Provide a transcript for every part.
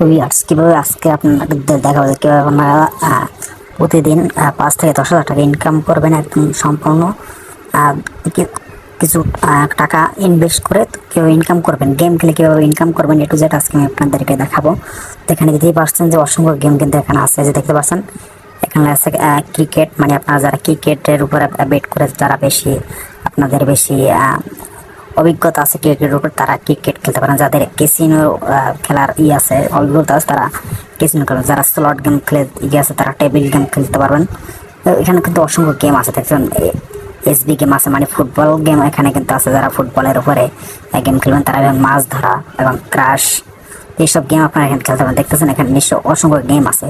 তো ভিউয়ার্স কীভাবে আজকে আপনাদের দেখাবো যে কীভাবে আপনারা প্রতিদিন 5 থেকে 10,000 টাকা ইনকাম করবেন একদম সম্পূর্ণ কিছু টাকা ইনভেস্ট করে কীভাবে ইনকাম করবেন, গেম খেলে কীভাবে ইনকাম করবেন এ টু জেড আজকে আমি আপনাদেরকে দেখাবো। তো এখানে দেখতেই পাচ্ছেন যে অসংখ্য গেম কিন্তু এখানে আছে, যে দেখতে পাচ্ছেন এখানে আছে ক্রিকেট, মানে আপনারা যারা ক্রিকেটের উপরে বেট করে যারা আপনাদের বেশি অভিজ্ঞতা আছে ক্রিকেটের উপর তারা ক্রিকেট খেলতে পারেন, যাদের ক্যাসিনো খেলার আছে অভিজ্ঞতা আছে তারা ক্যাসিনো খেলবেন, যারা স্লট গেম খেলে আছে তারা টেবিল গেম খেলতে পারবেন। এখানে কিন্তু অসংখ্য গেম আছে, দেখছেন এসবি গেম আছে মানে ফুটবল গেম এখানে কিন্তু আছে, যারা ফুটবলের উপরে গেম খেলবেন তারা এবং মাছ ধরা এবং ক্রাশ এইসব গেম আপনারা এখানে খেলতে পারেন। দেখতেছেন এখানে নিশ্চয় অসংখ্য গেম আছে।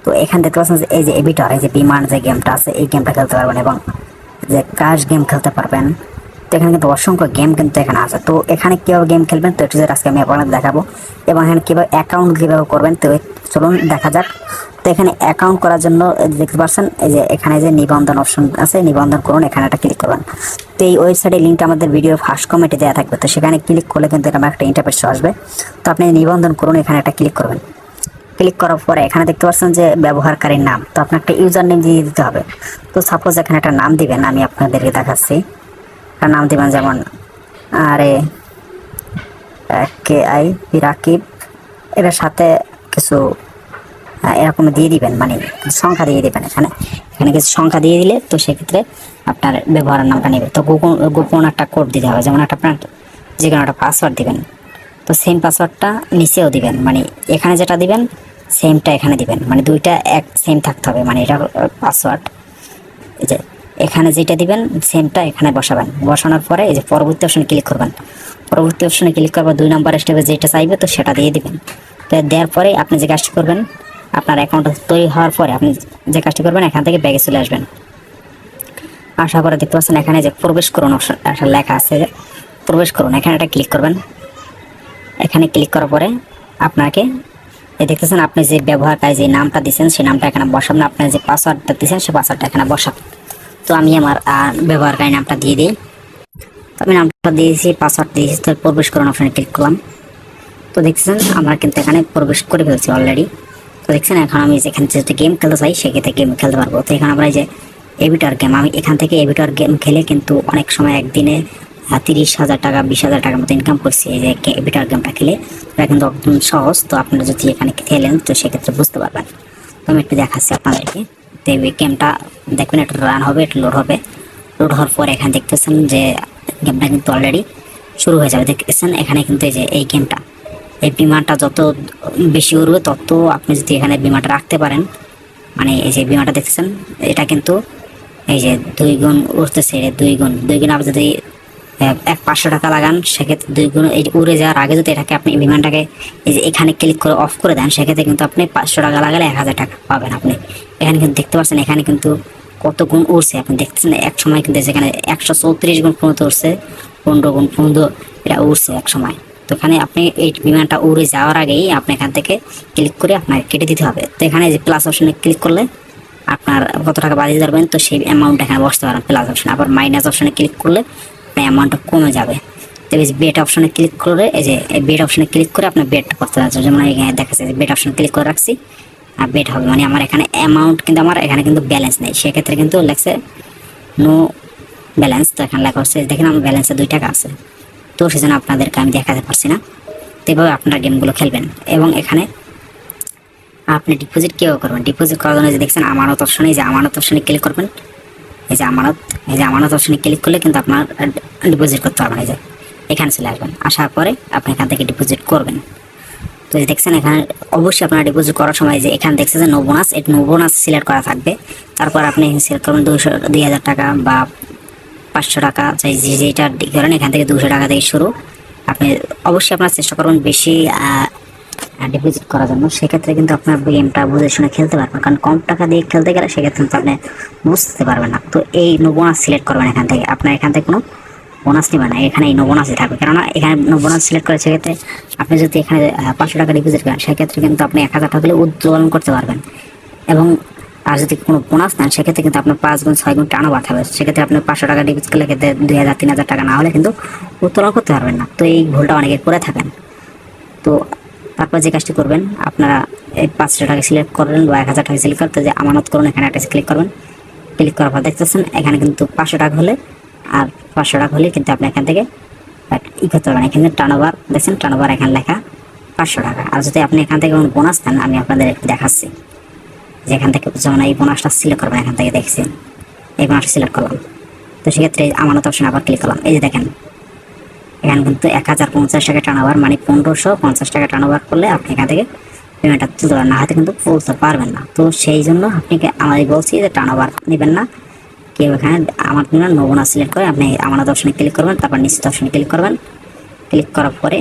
তো এখানে দেখতে পাচ্ছেন যে এই যে এবিটার, এই যে বিমান যে গেমটা আছে এই গেমটা খেলতে পারবেন এবং যে ক্রাশ গেম খেলতে পারবেন। তো এখানে কিন্তু অসংখ্য গেম কিন্তু এখানে আছে। তো এখানে কীভাবে গেম খেলবেন তো একটু আজকে আমি আপনাদের দেখাবো, এবং এখানে কীভাবে অ্যাকাউন্ট কীভাবে করবেন তো চলুন দেখা যাক। তো এখানে অ্যাকাউন্ট করার জন্য দেখতে পাচ্ছেন এই যে এখানে যে নিবন্ধন অপশন আছে, নিবন্ধন করুন, এখানে একটা ক্লিক করবেন। তো এই ওয়েবসাইটের লিঙ্কটা আমাদের ভিডিওর ফার্স্ট কমেন্টে দেওয়া থাকবে, তো সেখানে ক্লিক করলে কিন্তু এরকম একটা ইন্টারফেস আসবে। তো আপনি নিবন্ধন করুন, এখানে একটা ক্লিক করবেন। ক্লিক করার পরে এখানে দেখতে পাচ্ছেন যে ব্যবহারকারীর নাম, তো আপনার একটা ইউজার নেম দিয়ে দিতে হবে। তো সাপোজ এখানে একটা নাম দিবেন, আমি আপনাদেরকে দেখাচ্ছি। একটা নাম দিবেন যেমন KI রাকিব, এর সাথে কিছু এরকম দিয়ে দিবেন, মানে সংখ্যা দিয়ে দিবেন। এখানে কিছু সংখ্যা দিয়ে দিলে তো সেক্ষেত্রে আপনার ব্যবহারের নামটা নেবে। তো গোপন একটা কোড দিতে হবে, যেমন আপনার যে কোনো একটা পাসওয়ার্ড দিবেন। তো সেম পাসওয়ার্ডটা নিচেও দিবেন, মানে এখানে যেটা দিবেন সেমটা এখানে দিবেন, মানে দুইটা এক সেম থাকতে হবে, মানে এটা পাসওয়ার্ড। এই যে এখানে যেটা দিবেন সেমটা এখানে বসাবেন। বসানোর পরে এই যে পরবর্তী অপশনে ক্লিক করবেন। পরবর্তী অপশনে ক্লিক করবার 2 নম্বর স্টেপে যেটা চাইবে তো সেটা দিয়ে দিবেন। তো দেওয়ার পরে আপনি যে কাজটি করবেন, আপনার অ্যাকাউন্ট তৈরি হওয়ার পরে আপনি যে কাজটি করবেন এখান থেকে ব্যাগে চলে আসবেন। আসার পরে দেখতে পাচ্ছেন এখানে যে প্রবেশ করুন অপশন একটা লেখা আছে, যে প্রবেশ করুন, এখানে একটা ক্লিক করবেন। এখানে ক্লিক করার পরে আপনাকে দেখতেছেন আপনি যে ব্যবহারকারী যে নামটা দিচ্ছেন সেই নামটা এখানে বসাবেন, আপনার যে পাসওয়ার্ডটা দিচ্ছেন সেই পাসওয়ার্ডটা এখানে বসাবেন। তো আমি আমার ব্যবহারকারী নামটা দিয়ে দিই। তো আমি নামটা দিয়েছি, পাসওয়ার্ড দিয়েছি, তো প্রবেশ করুন অপশনে ক্লিক করলাম। তো দেখছেন আমরা কিন্তু এখানে প্রবেশ করে ফেলছি অলরেডি। তো দেখছেন এখন আমি যেখানে যেহেতু গেম খেলতে চাই সেক্ষেত্রে গেম খেলতে পারবো। তো এখানে আমরা এই যে এবিটার গেম, আমি এখান থেকে এবিটার গেম খেলে কিন্তু অনেক সময় একদিনে 30,000 টাকা 20,000 টাকার মতো ইনকাম করছি এই যে এবিটার গেমটা খেলে। এটা কিন্তু একদম সহজ। তো আপনারা যদি এখানে খেলেন তো সেক্ষেত্রে বুঝতে পারবেন। তো আমি একটু দেখাচ্ছি আপনাদেরকে। তো এই গেমটা দেখবেন একটু রান হবে, একটু লোড হবে। লোড হওয়ার পর এখানে দেখতেছেন যে গেমটা কিন্তু অলরেডি শুরু হয়ে যাবে। দেখতেছেন এখানে কিন্তু এই যে এই গেমটা, এই বিমানটা যত বেশি উড়বে তত আপনি যদি এখানে বিমানটা রাখতে পারেন, মানে এই যে বিমানটা দেখছেন এটা কিন্তু এই যে 2 গুণ উঠতেছে, 2 গুণ আপনি যদি 500 টাকা লাগান সেক্ষেত্রে 2 গুণ এই উড়ে যাওয়ার আগে যদি এটাকে আপনি বিমানটাকে এই যে এখানে ক্লিক করে অফ করে দেন সেক্ষেত্রে কিন্তু আপনি 500 টাকা লাগালে 1000 টাকা পাবেন আপনি। এখানে কিন্তু দেখতে পাচ্ছেন এখানে কিন্তু কত গুণ উড়ছে আপনি দেখতেছেন। এক সময় কিন্তু যেখানে 134 গুণ পর্যন্ত উঠছে, 15 গুণ পর্যন্ত এটা উড়ছে এক সময়। তো এখানে আপনি এই বিমানটা উড়ে যাওয়ার আগেই আপনি এখান থেকে ক্লিক করে আপনাকে কেটে দিতে হবে। তো এখানে যে প্লাস অপশনে ক্লিক করলে আপনার কত টাকা বাজিয়ে ধরবেন তো সেই অ্যামাউন্ট এখানে বসতে পারেন প্লাস অপশনে। আবার মাইনাস অপশনে ক্লিক করলে আপনার অ্যামাউন্টটা কমে যাবে। তো এই বেট অপশনে ক্লিক করে এই যে বেট অপশনে ক্লিক করে আপনার বেটটা করতে পারছেন। যেমন এখানে দেখাচ্ছে যে বেট অপশনে ক্লিক করে রাখছি আর বেট হবে, মানে আমার এখানে অ্যামাউন্ট কিন্তু আমার এখানে কিন্তু ব্যালেন্স নেই, সেক্ষেত্রে কিন্তু লেখছে নো ব্যালেন্স। তো এখানে লেখা হচ্ছে দেখেন আমার ব্যালেন্সে 2 টাকা আছে, তো সেজন্য আপনাদেরকে আমি দেখাতে পারছি না। তো এভাবে আপনারা গেমগুলো খেলবেন। এবং এখানে আপনি ডিপোজিট কীভাবে করবেন, ডিপোজিট করার জন্য যে দেখছেন আমানত অপশনে, এই যে আমানত অপশনে ক্লিক করবেন। এই যে আমানত অপশনে ক্লিক করলে কিন্তু আপনার ডিপোজিট করতে পারবেন। এই যে এখানে চলে আসবেন, আসার পরে আপনি এখান থেকে ডিপোজিট করবেন। তো এই দেখছেন এখানে অবশ্যই আপনারা ডিপোজিট করার সময় যে এখানে দেখছেন যে নো বোনাস, এই নো বোনাস সিলেক্ট করা থাকবে। তারপর আপনি সিলেক্ট করবেন 2,000 টাকা বা 500 টাকা, যেটা করেন এখান থেকে 200 টাকা থেকে শুরু। আপনি অবশ্যই আপনার চেষ্টা করবেন বেশি ডিপোজিট করার জন্য, সেক্ষেত্রে কিন্তু আপনার গেমটা বুঝে শুনে খেলতে পারবেন। কারণ কম টাকা দিয়ে খেলতে গেলে সেক্ষেত্রে কিন্তু আপনি বুঝতে পারবেন না। তো এই নো বোনাস সিলেক্ট করবেন এখান থেকে, আপনার এখান থেকে কোনো বোনাস নেবেন না, এখানে এই নো বোনাসই থাকবে। কেননা এখানে নো বোনাস সিলেক্ট করে সেক্ষেত্রে আপনি যদি এখানে 500 টাকা ডিপোজিট করেন সেক্ষেত্রে কিন্তু আপনি 1000 টাকা হলে উত্তোলন করতে পারবেন। এবং আর যদি কোনো বোনাস নেন সেক্ষেত্রে কিন্তু আপনার 5 গুণ 6 গুণ টানা বাড়তে হবে। সেক্ষেত্রে আপনি 500 টাকা ডিপোজিট করলে ক্ষেত্রে 2,000 3,000 টাকা না হলে কিন্তু উত্তোলন করতে পারবেন না। তো এই ভুলটা অনেকে করে থাকেন। তো তারপর যে কাজটি করবেন, আপনারা এই 500 টাকা সিলেক্ট করবেন বা 1000 টাকা সিলেক্ট করতে যে আমানত করুন, এখানে একটা ক্লিক করবেন। ক্লিক করার পর দেখতেছেন এখানে কিন্তু 500 টাকা হলে আর 500 টাকা হলে কিন্তু আপনি এখান থেকে ই করতে পারবেন। এখানে টার্নওভার দেখছেন, টার্নওভার এখানে লেখা 500 টাকা। আর যদি আপনি এখান থেকে কোনো বোনাস দেন, আমি আপনাদের একটু দেখাচ্ছি যে এখান থেকে যেমন এই বোনাসটা সিলেক্ট করবেন, এখান থেকে দেখছেন এই বোনাসটা সিলেক্ট করলাম। তো সেক্ষেত্রে আমানত অপশন আবার ক্লিক করলাম। এই যে দেখেন এখানে কিন্তু 1050 টাকা টার্নওভার, মানে 1550 টাকা টার্নওভার করলে আপনি এখান থেকে পেমেন্টটা তুলতে পারবেন, না হয়তো কিন্তু তুলতে পারবেন না। তো সেই জন্য আপনাকে আমাদের বলছি যে টার্নওভার নেবেন না কেউ, এখানে আমার নো বোনাস সিলেক্ট করে আপনি আমানত অপশনে ক্লিক করবেন, তারপর নিশ্চিত অপশনে ক্লিক করবেন। ক্লিক করার পরে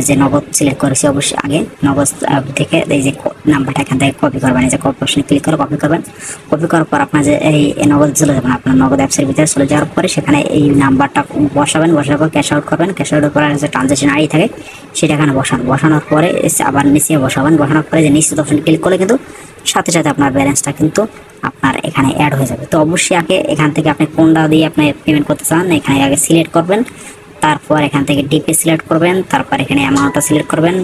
যে নগদ সিলেক্ট করেছি অবশ্যই আগে নগদ থেকে এই যে নাম্বারটা এখান থেকে কপি করবেন। এই যে কপি অপশনে ক্লিক করে কপি করবেন। কপি করার পর আপনার যে এই নগদ চলে যাবেন, আপনার নগদ অ্যাপসের ভিতরে চলে যাওয়ার পরে সেখানে এই নাম্বারটা বসাবেন। বসার পর ক্যাশ আউট করবেন। ক্যাশ আউটের পরে যে ট্রানজাকশন আইডি থাকে সেটা এখানে বসান। বসানোর পরে আবার নিচে বসাবেন। বসানোর পরে যে নিশ্চিত অপশনে ক্লিক করলে কিন্তু সাথে সাথে আপনার ব্যালেন্সটা কিন্তু আপনার এখানে অ্যাড হয়ে যাবে। তো অবশ্যই আগে এখান থেকে আপনি কোনটা দিয়ে আপনি পেমেন্ট করতে চান এখানে আগে সিলেক্ট করবেন। তারপর এখান থেকে ডিপি সিলেক্ট করবেন। তারপর এখানে অ্যামাউন্টটা সিলেক্ট করবেন।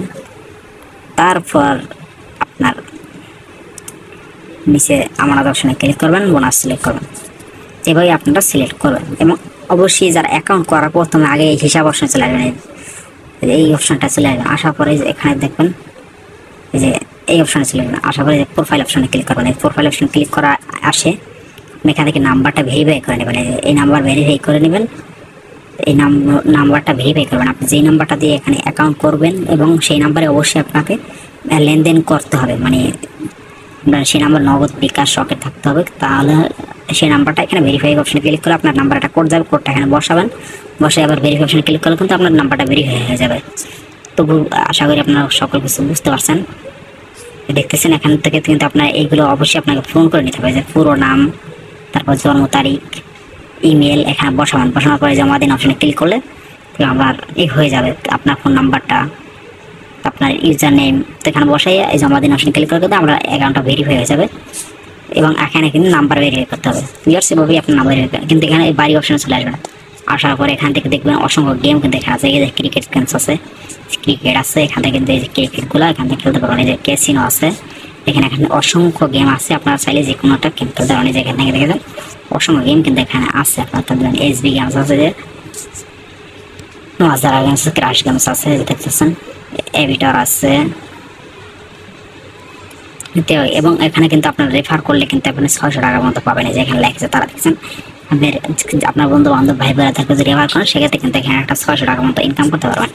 তারপর আপনার নিচে আমানত অপশনে ক্লিক করবেন, বোনাস সিলেক্ট করবেন। এভাবে আপনারা সিলেক্ট করবেন। এবং অবশ্যই যারা অ্যাকাউন্ট করার প্রথমে আগে এই হিসাব অপশনে চলে আসবেন, এই অপশনটা চলে আসবেন। আসার পরে এখানে দেখবেন এই যে এই অপশনে চলে আসবেন। আসার পরে প্রোফাইল অপশনে ক্লিক করবেন। এই প্রোফাইল অপশনে ক্লিক করা আসে আপনি এখান থেকে নাম্বারটা ভেরিফাই করে নেবেন। এই নাম্বার ভেরিফাই করে নেবেন। এই নাম্বারটা ভেরিফাই করবেন। আপনি যেই নাম্বারটা দিয়ে এখানে অ্যাকাউন্ট করবেন এবং সেই নাম্বারে অবশ্যই আপনাকে লেনদেন করতে হবে, মানে সেই নাম্বার নগদ বিকাশ রকেট থাকতে হবে। তাহলে সেই নাম্বারটা এখানে ভেরিফাই অপশনে ক্লিক করে আপনার নাম্বারটা কোড যাবে, কোডটা এখানে বসাবেন। বসে আবার ভেরিফাই অপশনে ক্লিক করলে কিন্তু আপনার নাম্বারটা ভেরিফাই হয়ে যাবে। তবু আশা করি আপনারা সকল কিছু বুঝতে পারছেন। দেখতেছেন এখান থেকে কিন্তু আপনার এইগুলো অবশ্যই আপনাকে ফোন করে নিতে হবে, যে পুরো নাম, তারপর জন্ম তারিখ, ইমেল এখানে বসাবেন। বসানোর পরে জমা দিন অপশনে ক্লিক করলে আবার হয়ে যাবে আপনার ফোন নাম্বারটা, আপনার ইউজার নেম। তো এখানে বসাই এই জমা দিন অপশনে ক্লিক করে কিন্তু আমরা অ্যাকাউন্টটা ভেরিফাই হয়ে যাবে। এবং এখানে কিন্তু নাম্বার ভেরিফাই করতে হবে। ক্লিয়ার? সেভাবেই আপনার নাম্বার ভেরিফাই, কিন্তু এখানে এই বাড়ি অপশনে চলে আসবে না। আসার পরে এখান থেকে দেখবেন অসংখ্য গেম কিন্তু এখানে আছে। এই যে ক্রিকেট গেমস আছে, ক্রিকেট আছে এখান থেকে, কিন্তু এই যে ক্রিকেটগুলো এখান থেকে খেলতে পারবেন। এই যে ক্যাসিনো আছে, এখানে অসংখ্য গেম আছে। আপনারা চাইলে যে কোনোটা খেলতে পারেন। এই যে এখান থেকে দেখেছেন অসংখ্য গেম কিন্তু এখানে আছে। আপনার এসবি গেমস আছে, যে নজারা গেমস, ক্রাশ গেমস আছে, দেখতেছেন এভিটার আছে। এবং এখানে কিন্তু আপনার রেফার করলে কিন্তু আপনি 600 টাকার মতো পাবেন। এই যে এখানে লেখছে, তারা দেখছেন আপনার বন্ধু বান্ধব ভাই বোনেরা থাকবে যদি রেফার করেন, সেক্ষেত্রে কিন্তু এখানে একটা 600 টাকার মতো ইনকাম করতে পারবেন।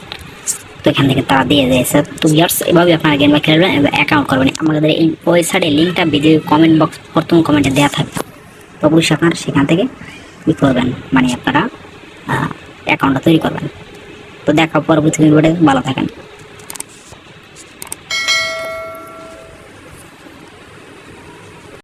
তো এখান থেকে তারা দিয়ে দিয়েছে। তো ইয়ার্স এভাবে আপনারা গেম খেলবেন এবং অ্যাকাউন্ট করবেন। আমাদের এই ওয়েবসাইটের লিঙ্কটা ভিডিও কমেন্ট বক্স প্রথম কমেন্টে দেওয়া থাকবে। তো অবশ্যই আপনারা সেখান থেকে ই করবেন, মানে আপনারা অ্যাকাউন্টটা তৈরি করবেন। তো দেখা পরবর্তী ভিডিওতে, ভালো থাকেন।